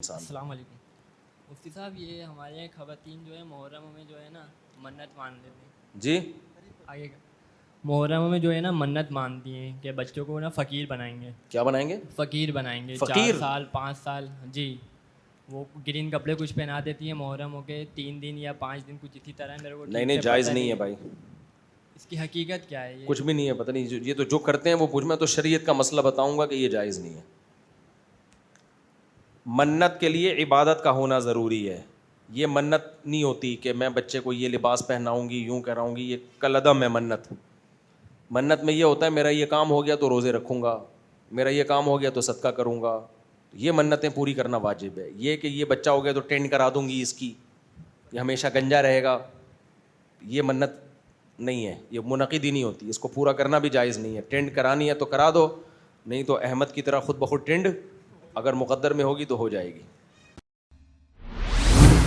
السلام علیکم مفتی صاحب، یہ ہمارے یہاں خواتین جو ہے محرم میں جو ہے نا منت مان لیتی ہیں جی آگے کا محرم میں جو ہے نا منت مانتی ہیں کہ بچوں کو نا فقیر بنائیں گے. کیا بنائیں گے؟ فقیر بنائیں گے. فقیر؟ 4 سال 5 سال جی. وہ گرین کپڑے کچھ پہنا دیتی ہیں محرم ہو کے 3 دن یا 5 دن کچھ اسی طرح. میرے کو نہیں جائز نہیں ہے بھائی. اس کی حقیقت کیا ہے؟ یہ کچھ بھی نہیں ہے، پتہ نہیں یہ تو جو کرتے ہیں وہ پوچھ. میں تو شریعت کا مسئلہ بتاؤں گا کہ یہ جائز نہیں ہے. منت کے لیے عبادت کا ہونا ضروری ہے. یہ منت نہیں ہوتی کہ میں بچے کو یہ لباس پہناؤں گی، یوں کراؤں گی. یہ کالعدم ہے منت. منت میں یہ ہوتا ہے میرا یہ کام ہو گیا تو روزے رکھوں گا، میرا یہ کام ہو گیا تو صدقہ کروں گا. یہ منتیں پوری کرنا واجب ہے. یہ کہ یہ بچہ ہو گیا تو ٹینڈ کرا دوں گی اس کی، یہ ہمیشہ گنجا رہے گا، یہ منت نہیں ہے. یہ منعقد ہی نہیں ہوتی. اس کو پورا کرنا بھی جائز نہیں ہے. ٹینڈ کرانی ہے تو کرا دو، نہیں تو احمد کی طرح خود بخود ٹینڈ اگر مقدر میں ہوگی تو ہو جائے گی.